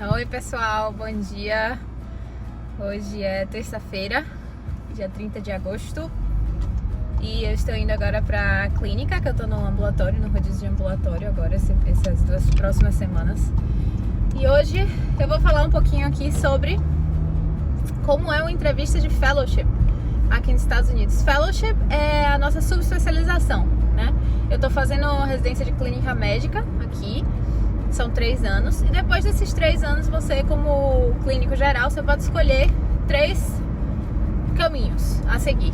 Oi pessoal, bom dia. Hoje é terça-feira, dia 30 de agosto. E eu estou indo agora pra clínica, que eu tô no ambulatório, no rodízio de ambulatório agora, essas 2 próximas semanas. E hoje eu vou falar um pouquinho aqui sobre como é uma entrevista de fellowship aqui nos Estados Unidos. Fellowship é a nossa subespecialização, né? Eu tô fazendo residência de clínica médica aqui. São 3 anos, e depois desses 3 anos você, como clínico geral, você pode escolher 3 caminhos a seguir.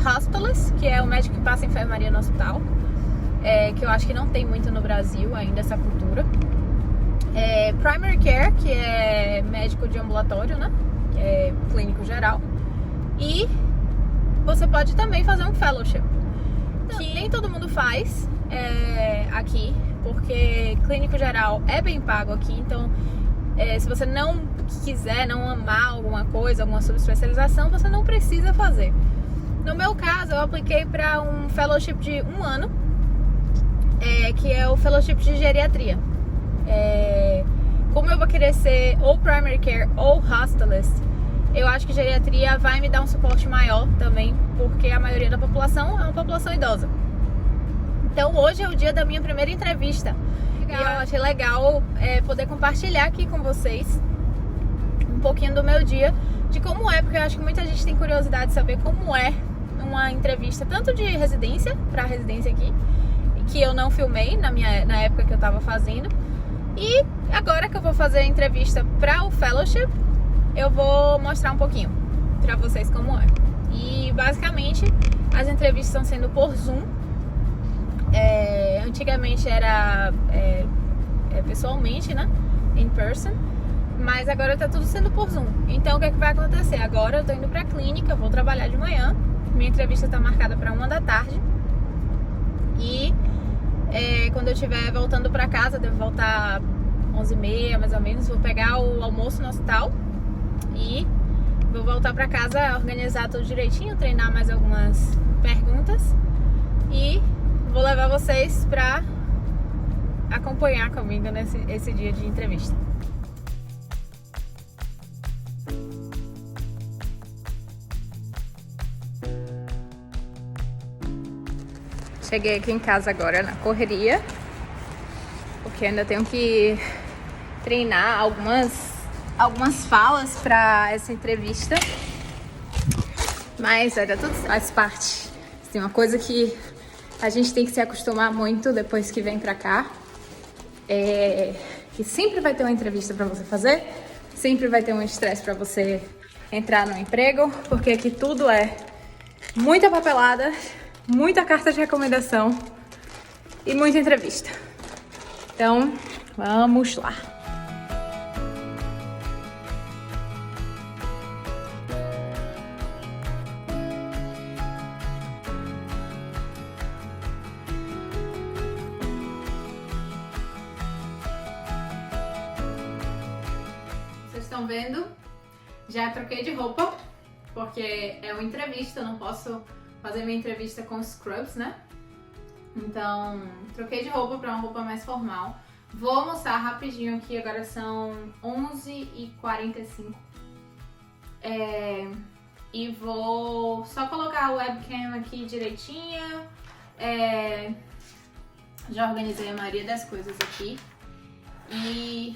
Hospitalist, que é o médico que passa enfermaria no hospital, que eu acho que não tem muito no Brasil ainda essa cultura. Primary Care, que é médico de ambulatório, né? Que é clínico geral. E você pode também fazer um fellowship, que nem todo mundo faz aqui, porque clínico geral é bem pago aqui. Então se você não quiser, não amar alguma coisa, alguma subespecialização, você não precisa fazer. No meu caso, eu apliquei para um fellowship de 1 ano, que é o fellowship de geriatria. Como eu vou querer ser ou primary care ou hospitalist, eu acho que geriatria vai me dar um suporte maior também, porque a maioria da população é uma população idosa. Então hoje é o dia da minha primeira entrevista. E eu achei legal poder compartilhar aqui com vocês um pouquinho do meu dia, de como é, porque eu acho que muita gente tem curiosidade de saber como é uma entrevista, tanto de residência, para residência aqui, que eu não filmei na época que eu tava fazendo, e agora que eu vou fazer a entrevista para o fellowship, eu vou mostrar um pouquinho para vocês como é. E basicamente as entrevistas estão sendo por Zoom. Antigamente era pessoalmente, né? In person. Mas agora tá tudo sendo por Zoom. Então o que é que vai acontecer? Agora eu tô indo pra clínica, vou trabalhar de manhã. Minha entrevista tá marcada pra 1 da tarde. E quando eu estiver voltando pra casa, devo voltar 11h30 mais ou menos. Vou pegar o almoço no hospital e vou voltar pra casa, organizar tudo direitinho, treinar mais algumas perguntas. E vou levar vocês pra acompanhar comigo esse dia de entrevista. Cheguei aqui em casa agora na correria, porque ainda tenho que treinar algumas falas pra essa entrevista. Mas vai dar tudo certo, faz parte. Tem uma coisa que a gente tem que se acostumar muito depois que vem pra cá, que sempre vai ter uma entrevista pra você fazer, sempre vai ter um estresse pra você entrar no emprego, porque aqui tudo é muita papelada, muita carta de recomendação e muita entrevista. Então, vamos lá. Vocês estão vendo? Já troquei de roupa, porque é uma entrevista, eu não posso fazer minha entrevista com scrubs, né? Então, troquei de roupa para uma roupa mais formal. Vou almoçar rapidinho aqui, agora são 11h45. E vou só colocar a webcam aqui direitinho. Já organizei a maioria das coisas aqui. E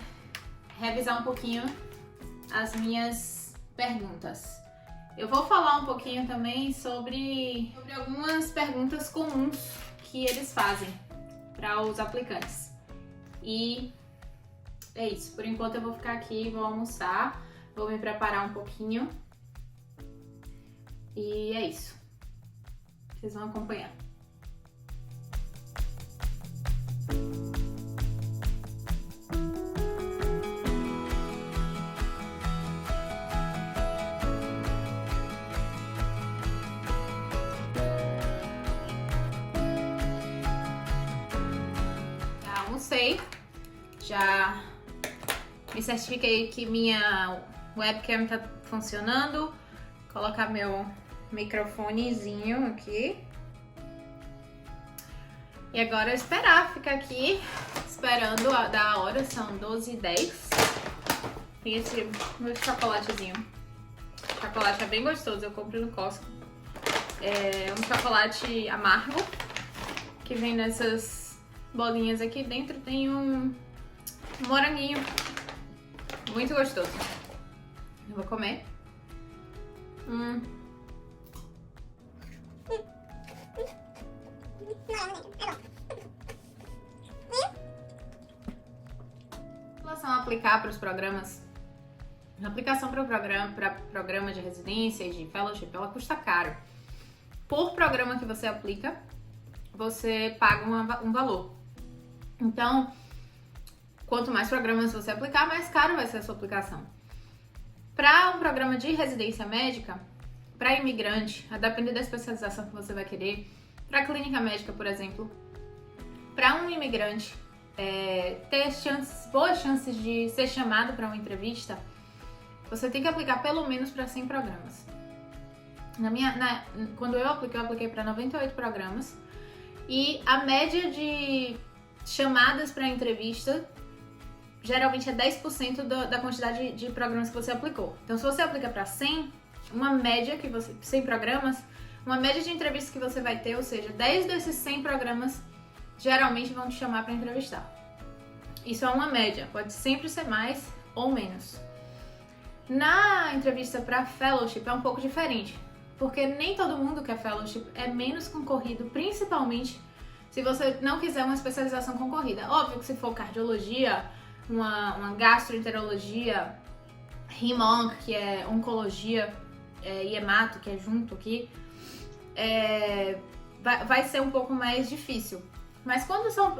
revisar um pouquinho as minhas perguntas. Eu vou falar um pouquinho também sobre algumas perguntas comuns que eles fazem para os aplicantes. E é isso. Por enquanto eu vou ficar aqui, vou almoçar, vou me preparar um pouquinho. E é isso. Vocês vão acompanhar. Já me certifiquei que minha webcam tá funcionando. Vou colocar meu microfonezinho aqui. E agora esperar, ficar aqui esperando da hora, são 12h10. Tem esse meu chocolatezinho. O chocolate é bem gostoso, eu compro no Costco. É um chocolate amargo, que vem nessas bolinhas aqui. Dentro tem um moranguinho. Muito gostoso. Eu vou comer. Em relação a aplicar para os programas, a aplicação para programa de residência e de fellowship, ela custa caro. Por programa que você aplica, você paga um valor. Então, quanto mais programas você aplicar, mais caro vai ser a sua aplicação. Para um programa de residência médica, para imigrante, a depender da especialização que você vai querer, para clínica médica, por exemplo, para um imigrante ter boas chances de ser chamado para uma entrevista, você tem que aplicar pelo menos para 100 programas. Quando eu apliquei para 98 programas e a média de chamadas para entrevista geralmente é 10% da quantidade de programas que você aplicou. Então, se você aplica para 100, 100 programas, uma média de entrevistas que você vai ter, ou seja, 10 desses 100 programas geralmente vão te chamar para entrevistar. Isso é uma média, pode sempre ser mais ou menos. Na entrevista para fellowship é um pouco diferente, porque nem todo mundo quer fellowship, é menos concorrido, principalmente se você não quiser uma especialização concorrida. Óbvio que se for cardiologia, uma gastroenterologia, hem-onc, que é oncologia, e hemato, que é junto aqui, vai ser um pouco mais difícil. Mas quando são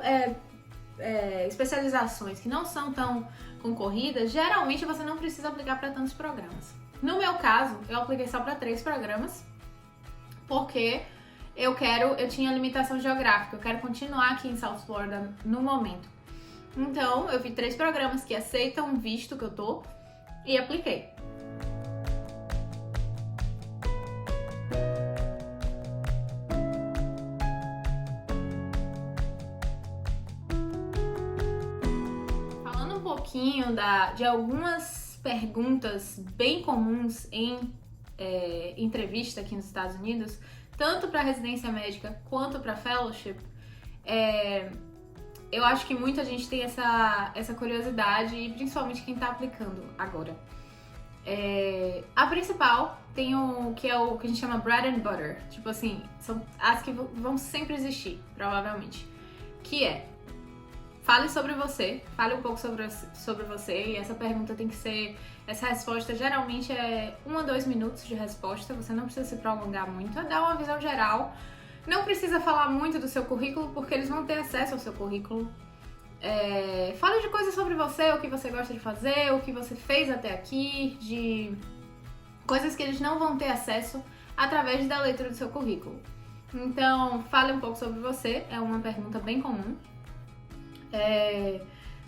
especializações que não são tão concorridas, geralmente você não precisa aplicar para tantos programas. No meu caso, eu apliquei só para 3 programas, porque eu tinha limitação geográfica, eu quero continuar aqui em South Florida no momento. Então, eu vi 3 programas que aceitam o visto que eu tô e apliquei. Falando um pouquinho de algumas perguntas bem comuns em entrevista aqui nos Estados Unidos, tanto para residência médica quanto para fellowship, eu acho que muita gente tem essa curiosidade, e principalmente quem tá aplicando agora. A principal tem o que a gente chama bread and butter, tipo assim, são as que vão sempre existir, provavelmente, que fale sobre você, fale um pouco sobre você, e essa pergunta tem que ser, essa resposta geralmente é 1 a 2 minutos de resposta, você não precisa se prolongar muito, é dar uma visão geral. Não precisa falar muito do seu currículo, porque eles vão ter acesso ao seu currículo. Fale de coisas sobre você, o que você gosta de fazer, o que você fez até aqui, de coisas que eles não vão ter acesso através da leitura do seu currículo. Então, fale um pouco sobre você, é uma pergunta bem comum.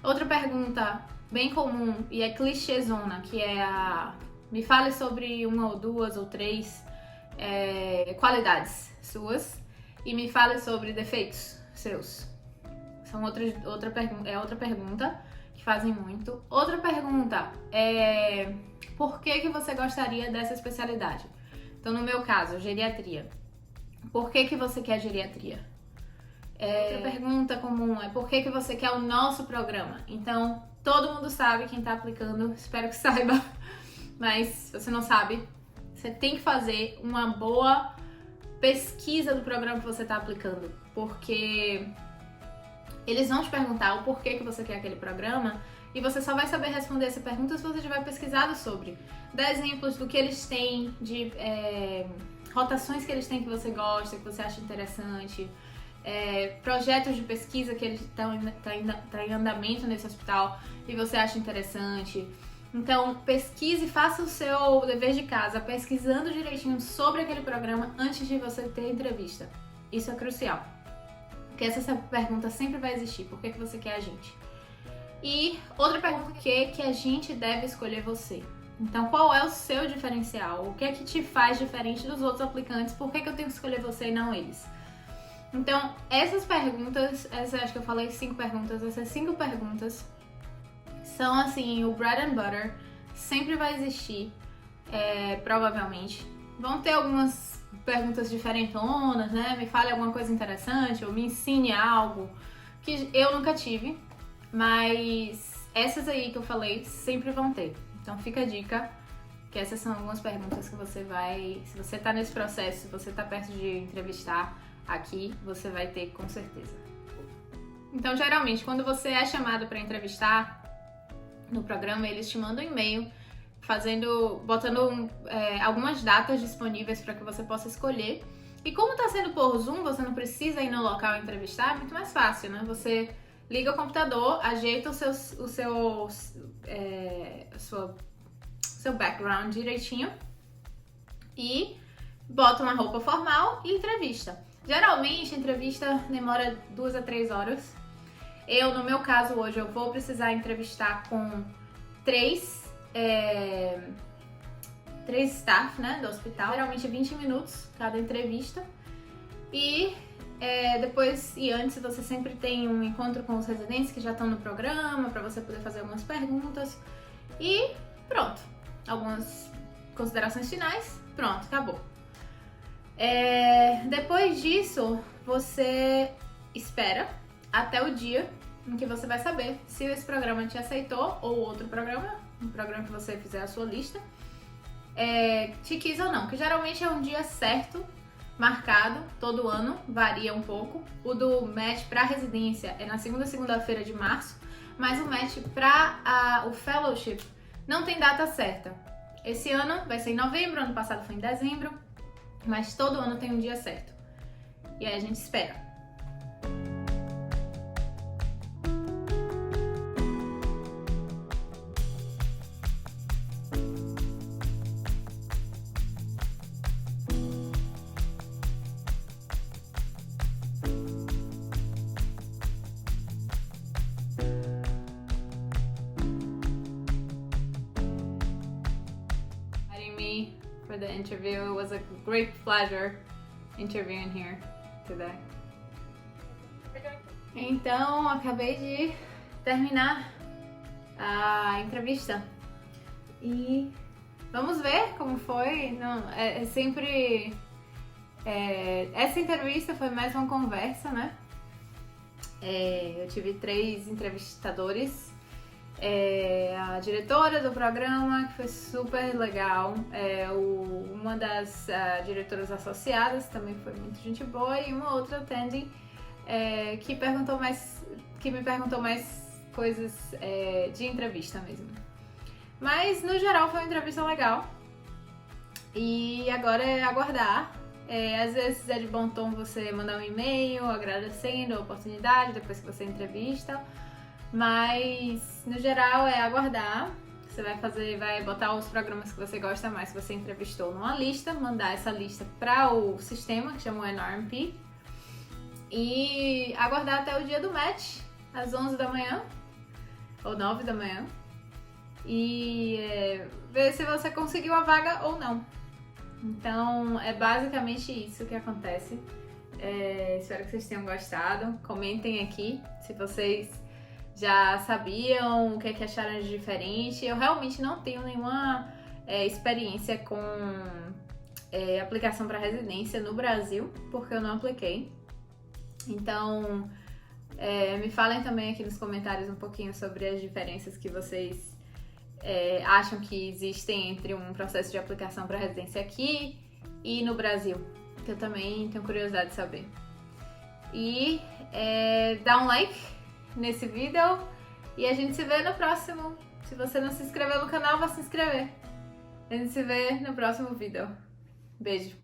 Outra pergunta bem comum e é clichêzona, que é me fale sobre 1 ou 2 ou 3 qualidades suas e me fale sobre defeitos seus. São outra pergunta que fazem muito. Outra pergunta é por que você gostaria dessa especialidade? Então, no meu caso, geriatria. Por que você quer geriatria? Outra pergunta comum é por que você quer o nosso programa? Então, todo mundo sabe, quem tá aplicando, espero que saiba, mas se você não sabe, você tem que fazer uma boa pesquisa do programa que você está aplicando, porque eles vão te perguntar o porquê que você quer aquele programa e você só vai saber responder essa pergunta se você tiver pesquisado sobre. Dá exemplos do que eles têm, de rotações que eles têm que você gosta, que você acha interessante, projetos de pesquisa que eles estão em andamento nesse hospital e você acha interessante. Então, pesquise, faça o seu dever de casa, pesquisando direitinho sobre aquele programa antes de você ter a entrevista. Isso é crucial, porque essa pergunta sempre vai existir. Por que você quer a gente? E outra pergunta, por que a gente deve escolher você? Então, qual é o seu diferencial? O que é que te faz diferente dos outros aplicantes? Por que eu tenho que escolher você e não eles? Então, essas perguntas, acho que eu falei 5 perguntas, essas 5 perguntas são assim, o bread and butter, sempre vai existir, provavelmente. Vão ter algumas perguntas diferentonas, né? Me fale alguma coisa interessante, ou me ensine algo que eu nunca tive, mas essas aí que eu falei sempre vão ter. Então fica a dica, que essas são algumas perguntas que você vai, se você tá nesse processo, se você tá perto de entrevistar aqui, você vai ter com certeza. Então, geralmente, quando você é chamado para entrevistar no programa, eles te mandam um e-mail botando algumas datas disponíveis para que você possa escolher. E como está sendo por Zoom, você não precisa ir no local entrevistar, é muito mais fácil, né? Você liga o computador, ajeita o seu background direitinho e bota uma roupa formal e entrevista. Geralmente, a entrevista demora 2 a 3 horas. No meu caso, hoje, eu vou precisar entrevistar com 3 staff, né, do hospital. Geralmente 20 minutos cada entrevista. E depois e antes você sempre tem um encontro com os residentes que já estão no programa, para você poder fazer algumas perguntas. E pronto. Algumas considerações finais. Pronto, acabou. Depois disso, você espera até o dia em que você vai saber se esse programa te aceitou ou outro programa, um programa que você fizer a sua lista, te quis ou não, que geralmente é um dia certo, marcado, todo ano, varia um pouco. O do match para residência é na segunda-feira de março, mas o match para o fellowship não tem data certa. Esse ano vai ser em novembro, ano passado foi em dezembro, mas todo ano tem um dia certo. E aí a gente espera. For the interview. It was a great pleasure interviewing here today. Então, acabei de terminar a entrevista e vamos ver como foi. Não, sempre essa entrevista foi mais uma conversa, né? Eu tive 3 entrevistadores. A diretora do programa, que foi super legal, uma das diretoras associadas também foi muito gente boa, e uma outra attending que me perguntou mais coisas de entrevista mesmo. Mas no geral foi uma entrevista legal e agora é aguardar. Às vezes é de bom tom você mandar um e-mail agradecendo a oportunidade depois que você entrevista. Mas, no geral, é aguardar. Você vai botar os programas que você gosta mais, que você entrevistou, numa lista, mandar essa lista para o sistema, que chama o NRMP, e aguardar até o dia do match, às 11 da manhã, ou 9 da manhã, e ver se você conseguiu a vaga ou não. Então, é basicamente isso que acontece. Espero que vocês tenham gostado. Comentem aqui se vocês já sabiam o que acharam de diferente. Eu realmente não tenho nenhuma experiência com aplicação para residência no Brasil, porque eu não apliquei. Então, me falem também aqui nos comentários um pouquinho sobre as diferenças que vocês acham que existem entre um processo de aplicação para residência aqui e no Brasil, que eu também tenho curiosidade de saber. E dá um like nesse vídeo e a gente se vê no próximo. Se você não se inscreveu no canal, vá se inscrever. A gente se vê no próximo vídeo. Beijo!